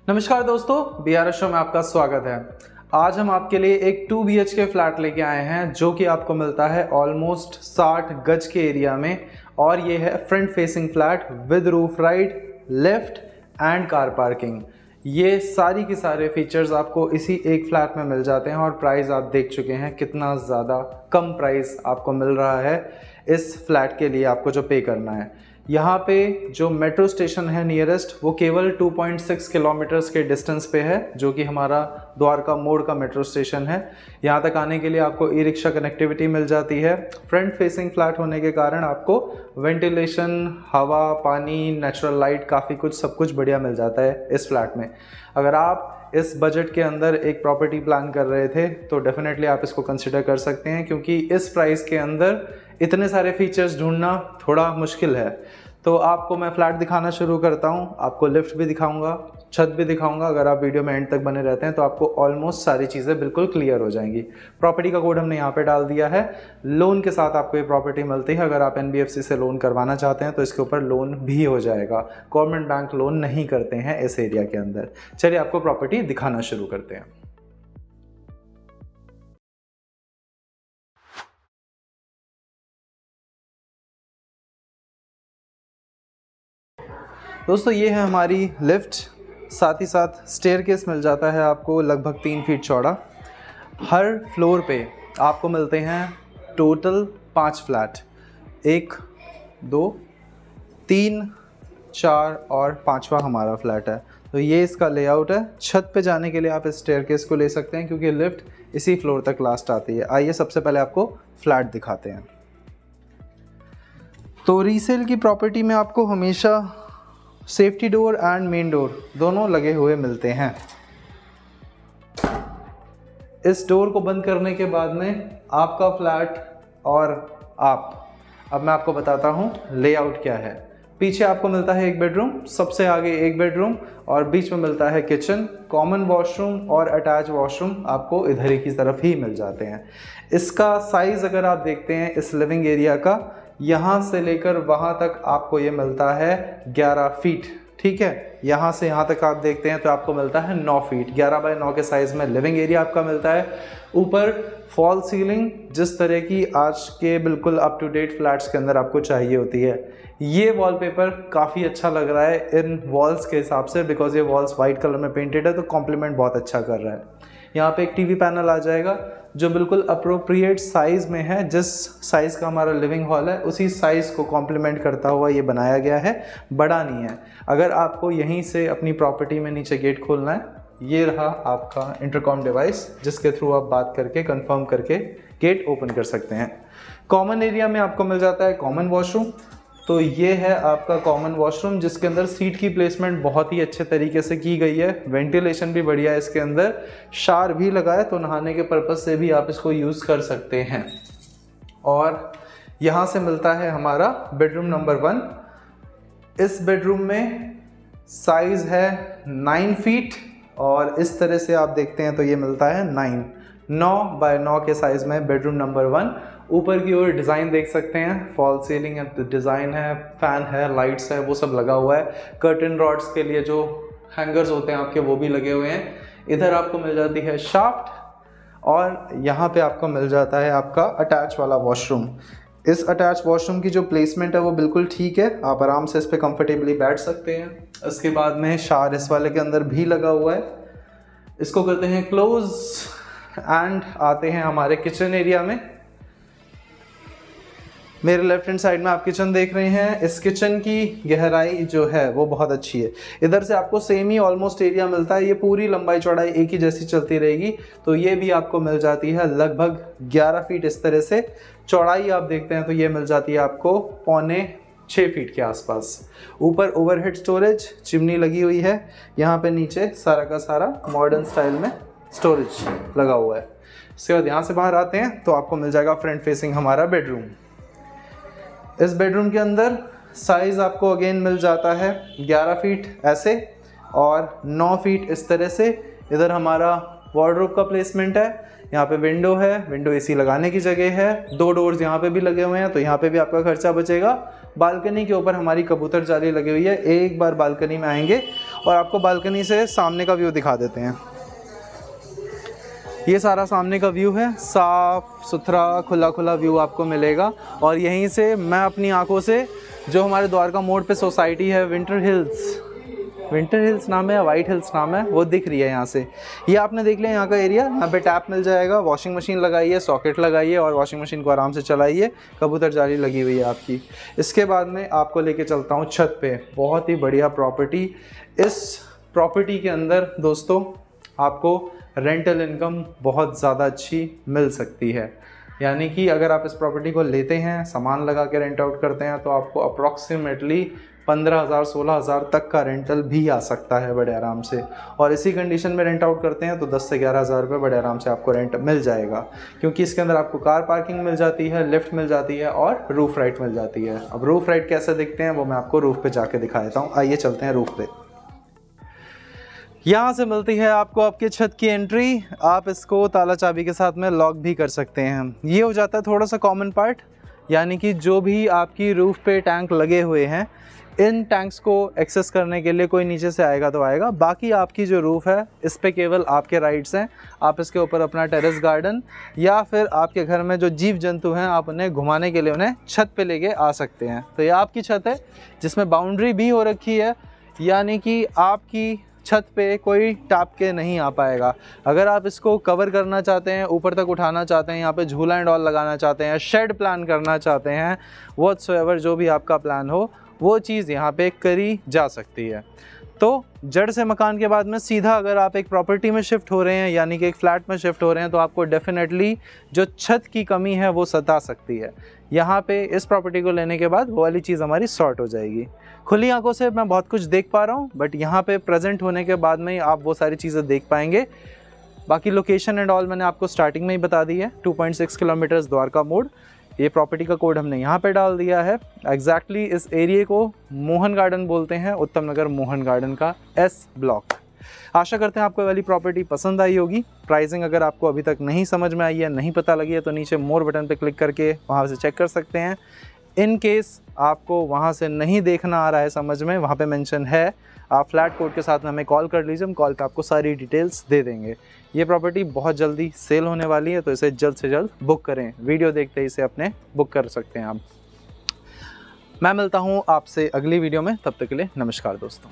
नमस्कार दोस्तों, BRS show में आपका स्वागत है। आज हम आपके लिए एक 2 BHK फ्लैट लेके आए हैं जो कि आपको मिलता है ऑलमोस्ट 60 गज के एरिया में, और ये है front facing flat with roof ride, lift and car parking. ये सारी की सारे फीचर्स आपको इसी एक फ्लैट में मिल जाते हैं और प्राइस आप देख चुके हैं कितना ज़्यादा कम प्राइस आपको मिल रहा है इस फ्लैट के लिए आपको जो पे करना है। यहाँ पे जो मेट्रो स्टेशन है नियरेस्ट वो केवल 2.6 किलोमीटर्स के डिस्टेंस पे है, जो कि हमारा द्वारका मोड़ का मेट्रो स्टेशन है। यहाँ तक आने के लिए आपको ई रिक्शा कनेक्टिविटी मिल जाती है। फ्रंट फेसिंग फ्लैट होने के कारण आपको वेंटिलेशन, हवा, पानी, नेचुरल लाइट, काफ़ी कुछ सब कुछ बढ़िया मिल जाता है इस फ्लैट में। अगर आप इस बजट के अंदर एक प्रॉपर्टी प्लान कर रहे थे तो डेफिनेटली आप इसको कंसिडर कर सकते हैं, क्योंकि इस प्राइस के अंदर इतने सारे फीचर्स ढूंढना थोड़ा मुश्किल है। तो आपको मैं फ्लैट दिखाना शुरू करता हूँ। आपको लिफ्ट भी दिखाऊंगा, छत भी दिखाऊंगा। अगर आप वीडियो में एंड तक बने रहते हैं तो आपको ऑलमोस्ट सारी चीज़ें बिल्कुल क्लियर हो जाएंगी। प्रॉपर्टी का कोड हमने यहाँ पे डाल दिया है। लोन के साथ आपको ये प्रॉपर्टी मिलती है। अगर आप NBFC से लोन करवाना चाहते हैं तो इसके ऊपर लोन भी हो जाएगा। गवर्नमेंट बैंक लोन नहीं करते हैं इस एरिया के अंदर। चलिए आपको प्रॉपर्टी दिखाना शुरू करते हैं। दोस्तों ये है हमारी लिफ्ट, साथ ही साथ स्टेयरकेस मिल जाता है आपको लगभग 3 फीट चौड़ा। हर फ्लोर पे आपको मिलते हैं टोटल 5 फ्लैट, 1, 2, 3, 4 और 5वां हमारा फ्लैट है। तो ये इसका लेआउट है। छत पे जाने के लिए आप इस स्टेयरकेस को ले सकते हैं क्योंकि लिफ्ट इसी फ्लोर तक लास्ट आती है। आइए सबसे पहले आपको फ्लैट दिखाते हैं। तो रीसेल की प्रॉपर्टी में आपको हमेशा safety door and main door दोनों लगे हुए मिलते हैं। इस डोर को बंद करने के बाद में आपका फ्लैट और अब मैं आपको बताता हूँ लेआउट क्या है। पीछे आपको मिलता है एक बेडरूम, सबसे आगे एक बेडरूम और बीच में मिलता है किचन, कॉमन वॉशरूम और अटैच वॉशरूम आपको इधर ही की तरफ ही मिल जाते हैं। इसका साइज़ अगर आप देखते हैं इस लिविंग एरिया का, यहाँ से लेकर वहाँ तक आपको ये मिलता है 11 फीट। ठीक है, यहाँ से यहाँ तक आप देखते हैं तो आपको मिलता है 9 फीट। 11 बाय 9 के साइज़ में लिविंग एरिया आपका मिलता है। ऊपर फॉल सीलिंग जिस तरह की आज के बिल्कुल अप टू डेट फ्लैट्स के अंदर आपको चाहिए होती है। ये वॉलपेपर काफ़ी अच्छा लग रहा है इन वॉल्स के हिसाब से, बिकॉज ये वॉल्स वाइट कलर में पेंटेड है तो कॉम्प्लीमेंट बहुत अच्छा कर रहा है। यहाँ पे एक टीवी पैनल आ जाएगा जो बिल्कुल अप्रोप्रिएट साइज़ में है। जिस साइज़ का हमारा लिविंग हॉल है उसी साइज़ को कॉम्प्लीमेंट करता हुआ ये बनाया गया है, बड़ा नहीं है। अगर आपको यहीं से अपनी प्रॉपर्टी में नीचे गेट खोलना है, ये रहा आपका इंटरकॉम डिवाइस जिसके थ्रू आप बात करके कंफर्म करके गेट ओपन कर सकते हैं। कॉमन एरिया में आपको मिल जाता है कॉमन वॉशरूम। तो ये है आपका कॉमन वॉशरूम जिसके अंदर सीट की प्लेसमेंट बहुत ही अच्छे तरीके से की गई है। वेंटिलेशन भी बढ़िया है इसके अंदर, शावर भी लगा है तो नहाने के पर्पज़ से भी आप इसको यूज़ कर सकते हैं। और यहाँ से मिलता है हमारा बेडरूम नंबर 1। इस बेडरूम में साइज़ है 9 फीट और इस तरह से आप देखते हैं तो ये मिलता है 9 बाय 9 के साइज़ में बेडरूम नंबर 1। ऊपर की ओर डिज़ाइन देख सकते हैं, फॉल सीलिंग डिज़ाइन है, फ़ैन है, लाइट्स है, वो सब लगा हुआ है। कर्टन रॉड्स के लिए जो हैंगर्स होते हैं आपके वो भी लगे हुए हैं। इधर आपको मिल जाती है शाफ्ट और यहाँ पे आपको मिल जाता है आपका अटैच वाला वॉशरूम। इस अटैच वॉशरूम की जो प्लेसमेंट है वो बिल्कुल ठीक है, आप आराम से इस पर कंफर्टेबली बैठ सकते हैं। इसके बाद में शावर इस वाले के अंदर भी लगा हुआ है। इसको करते हैं क्लोज एंड आते हैं हमारे किचन एरिया में। मेरे लेफ्ट हैंड साइड में आप किचन देख रहे हैं। इस किचन की गहराई जो है वो बहुत अच्छी है। इधर से आपको सेम ही ऑलमोस्ट एरिया मिलता है। ये पूरी लंबाई चौड़ाई एक ही जैसी चलती रहेगी। तो ये भी आपको मिल जाती है लगभग 11 फीट इस तरह से। चौड़ाई आप देखते हैं तो ये मिल जाती है आपको 5.25 फीट के आसपास। ऊपर ओवरहेड स्टोरेज चिमनी लगी हुई है। यहाँ पे नीचे सारा का सारा मॉडर्न स्टाइल में स्टोरेज लगा हुआ है। इसके बाद यहाँ से बाहर आते हैं तो आपको मिल जाएगा फ्रंट फेसिंग हमारा बेडरूम। इस बेडरूम के अंदर साइज़ आपको अगेन मिल जाता है 11 फीट ऐसे और 9 फीट इस तरह से। इधर हमारा वार्डरोब का प्लेसमेंट है। यहाँ पे विंडो है, विंडो एसी लगाने की जगह है। 2 डोर्स यहाँ पे भी लगे हुए हैं तो यहाँ पे भी आपका खर्चा बचेगा। बालकनी के ऊपर हमारी कबूतर जाली लगी हुई है। एक बार बालकनी में आएंगे और आपको बालकनी से सामने का व्यू दिखा देते हैं। ये सारा सामने का व्यू है, साफ़ सुथरा खुला खुला व्यू आपको मिलेगा। और यहीं से मैं अपनी आंखों से जो हमारे द्वारका मोड़ पे सोसाइटी है विंटर हिल्स नाम है या वाइट हिल्स नाम है, वो दिख रही है यहाँ से। ये आपने देख लिया यहाँ का एरिया। यहाँ पे टैप मिल जाएगा, वॉशिंग मशीन लगाइए, सॉकेट लगाइए और वॉशिंग मशीन को आराम से चलाइए। कबूतर जाली लगी हुई है आपकी। इसके बाद में आपको लेके चलता हूँ छत पे। बहुत ही बढ़िया प्रॉपर्टी। इस प्रॉपर्टी के अंदर दोस्तों आपको रेंटल इनकम बहुत ज़्यादा अच्छी मिल सकती है। यानी कि अगर आप इस प्रॉपर्टी को लेते हैं, सामान लगा के रेंट आउट करते हैं, तो आपको अप्रॉक्सीमेटली 15,000 16,000 तक का रेंटल भी आ सकता है बड़े आराम से। और इसी कंडीशन में रेंट आउट करते हैं तो 10 से 11,000 रुपये बड़े आराम से आपको रेंट मिल जाएगा, क्योंकि इसके अंदर आपको कार पार्किंग मिल जाती है, लिफ्ट मिल जाती है और रूफ राइट मिल जाती है। अब रूफ राइट कैसे दिखते हैं वो मैं आपको रूफ पे जाके दिखा देता हूँ। आइए चलते हैं रूफ पे। यहाँ से मिलती है आपको आपके छत की एंट्री। आप इसको ताला चाबी के साथ में लॉक भी कर सकते हैं। ये हो जाता है थोड़ा सा कॉमन पार्ट, यानी कि जो भी आपकी रूफ पे टैंक लगे हुए हैं, इन टैंक्स को एक्सेस करने के लिए कोई नीचे से आएगा तो आएगा। बाकी आपकी जो रूफ़ है इस पे केवल आपके राइट्स हैं। आप इसके ऊपर अपना टेरेस गार्डन या फिर आपके घर में जो जीव जंतु हैं आप उन्हें घुमाने के लिए उन्हें छत पे लेके आ सकते हैं। तो ये आपकी छत है जिसमें बाउंड्री भी हो रखी है, यानी कि आपकी छत पे कोई टाप के नहीं आ पाएगा। अगर आप इसको कवर करना चाहते हैं, ऊपर तक उठाना चाहते हैं, यहाँ पे झूला एंड ऑल लगाना चाहते हैं, शेड प्लान करना चाहते हैं, व्हाटसोएवर जो भी आपका प्लान हो वो चीज़ यहाँ पे करी जा सकती है। तो जड़ से मकान के बाद में सीधा अगर आप एक प्रॉपर्टी में शिफ्ट हो रहे हैं, यानी कि एक फ्लैट में शिफ्ट हो रहे हैं, तो आपको डेफिनेटली जो छत की कमी है वो सता सकती है। यहाँ पे इस प्रॉपर्टी को लेने के बाद वो वाली चीज़ हमारी सॉर्ट हो जाएगी। खुली आंखों से मैं बहुत कुछ देख पा रहा हूँ, बट यहाँ पे प्रेजेंट होने के बाद में ही आप वो सारी चीज़ें देख पाएंगे। बाकी लोकेशन एंड ऑल मैंने आपको स्टार्टिंग में ही बता दी है। 2.6 किलोमीटर्स द्वारका मोड़। ये प्रॉपर्टी का कोड हमने यहाँ पे डाल दिया है। एग्जैक्टली इस एरिया को मोहन गार्डन बोलते हैं, उत्तम नगर मोहन गार्डन का S ब्लॉक। आशा करते हैं आपको वाली प्रॉपर्टी पसंद आई होगी। प्राइसिंग अगर आपको अभी तक नहीं समझ में आई है, नहीं पता लगी है, तो नीचे मोर बटन पे क्लिक करके वहाँ से चेक कर सकते हैं। इन केस आपको वहाँ से नहीं देखना आ रहा है समझ में, वहाँ पे मेंशन है, आप फ्लैट कोड के साथ में हमें कॉल कर लीजिए। हम कॉल पे आपको सारी डिटेल्स दे देंगे। ये प्रॉपर्टी बहुत जल्दी सेल होने वाली है, तो इसे जल्द से जल्द बुक करें। वीडियो देखते ही इसे अपने बुक कर सकते हैं आप। मैं मिलता हूँ आपसे अगली वीडियो में, तब तक के लिए नमस्कार दोस्तों।